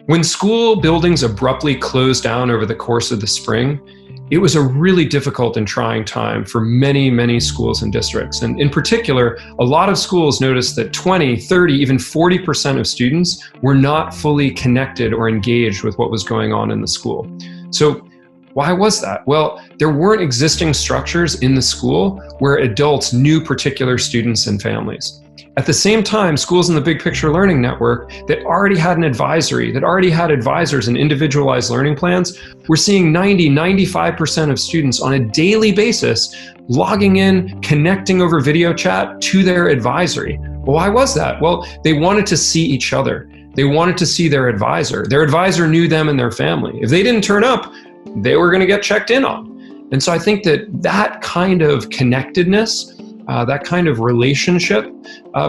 When school buildings abruptly closed down over the course of the spring, it was a really difficult and trying time for many, many schools and districts. And in particular, a lot of schools noticed that 20, 30, even 40% of students were not fully connected or engaged with what was going on in the school. So why was that? Well, there weren't existing structures in the school where adults knew particular students and families. At the same time, schools in the Big Picture Learning Network that already had an advisory, that already had advisors and individualized learning plans, were seeing 90, 95% of students on a daily basis logging in, connecting over video chat to their advisory. Well, why was that? Well, they wanted to see each other. They wanted to see their advisor. Their advisor knew them and their family. If they didn't turn up, they were going to get checked in on. And so I think that kind of connectedness, that kind of relationship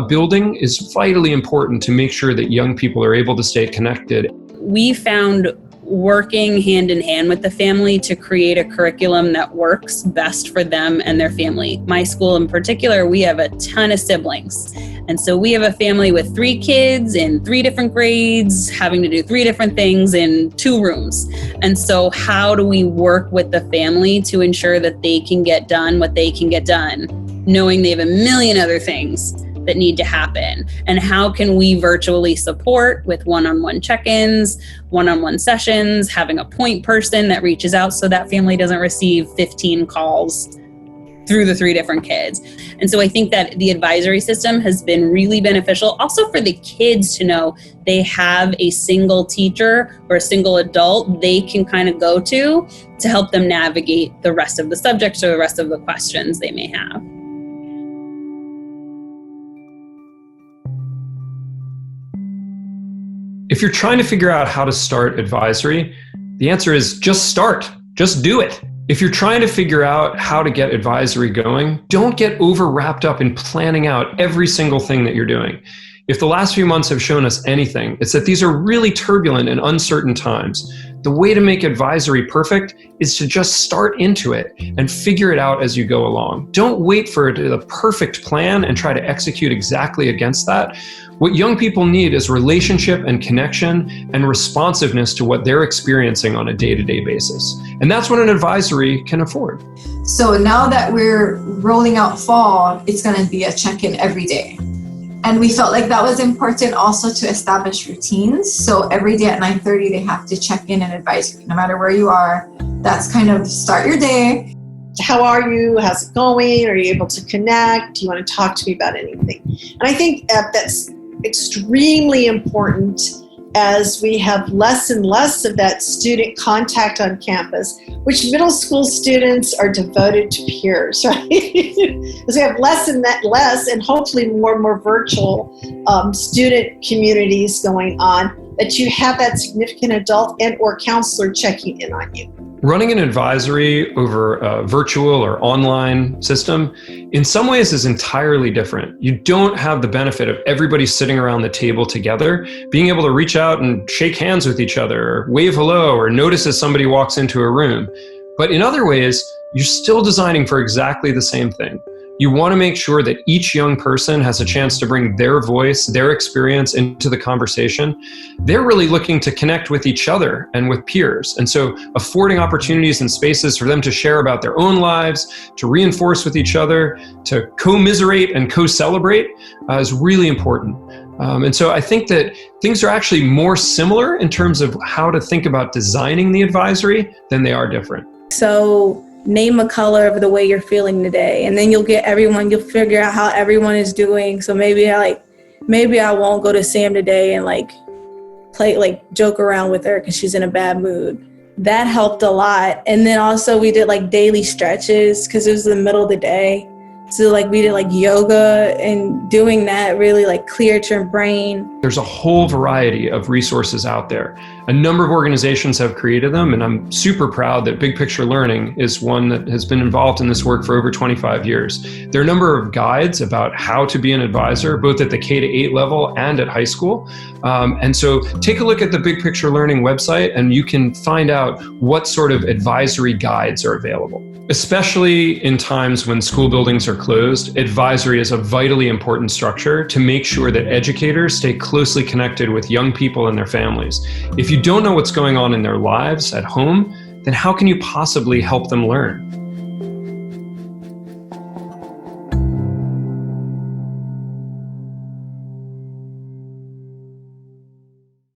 building is vitally important to make sure that young people are able to stay connected. We found working hand in hand with the family to create a curriculum that works best for them and their family. My school in particular, we have a ton of siblings. And so we have a family with 3 kids in 3 different grades, having to do 3 different things in 2 rooms. And so how do we work with the family to ensure that they can get done what they can get done, knowing they have a million other things that need to happen? And how can we virtually support with one-on-one check-ins, one-on-one sessions, having a point person that reaches out so that family doesn't receive 15 calls through the 3 different kids. And so I think that the advisory system has been really beneficial also for the kids to know they have a single teacher or a single adult they can kind of go to help them navigate the rest of the subjects or the rest of the questions they may have. If you're trying to figure out how to start advisory, the answer is just start, just do it. If you're trying to figure out how to get advisory going, don't get over wrapped up in planning out every single thing that you're doing. If the last few months have shown us anything, it's that these are really turbulent and uncertain times. The way to make advisory perfect is to just start into it and figure it out as you go along. Don't wait for the perfect plan and try to execute exactly against that. What young people need is relationship and connection and responsiveness to what they're experiencing on a day-to-day basis. And that's what an advisory can afford. So now that we're rolling out fall, it's going to be a check-in every day. And we felt like that was important also to establish routines. So every day at 9:30, they have to check in an advisory, no matter where you are. That's kind of start your day. How are you? How's it going? Are you able to connect? Do you want to talk to me about anything? And I think that's extremely important as we have less and less of that student contact on campus, which middle school students are devoted to peers, right? As we have less and hopefully more and more virtual student communities going on, that you have that significant adult and or counselor checking in on you. Running an advisory over a virtual or online system, in some ways is entirely different. You don't have the benefit of everybody sitting around the table together, being able to reach out and shake hands with each other, or wave hello, or notice as somebody walks into a room. But in other ways, you're still designing for exactly the same thing. You want to make sure that each young person has a chance to bring their voice, their experience into the conversation. They're really looking to connect with each other and with peers. And so affording opportunities and spaces for them to share about their own lives, to reinforce with each other, to commiserate and co-celebrate is really important. And so I think that things are actually more similar in terms of how to think about designing the advisory than they are different. So name a color of the way you're feeling today, and then you'll figure out how everyone is doing. So maybe I won't go to Sam today and joke around with her because she's in a bad mood. That helped a lot. And then also we did daily stretches because it was the middle of the day. So we did yoga, and doing that really cleared your brain. There's a whole variety of resources out there. A number of organizations have created them, and I'm super proud that Big Picture Learning is one that has been involved in this work for over 25 years. There are a number of guides about how to be an advisor, both at the K-8 level and at high school. And so take a look at the Big Picture Learning website, and you can find out what sort of advisory guides are available. Especially in times when school buildings are closed, advisory is a vitally important structure to make sure that educators stay closely connected with young people and their families. If you don't know what's going on in their lives at home, then how can you possibly help them learn?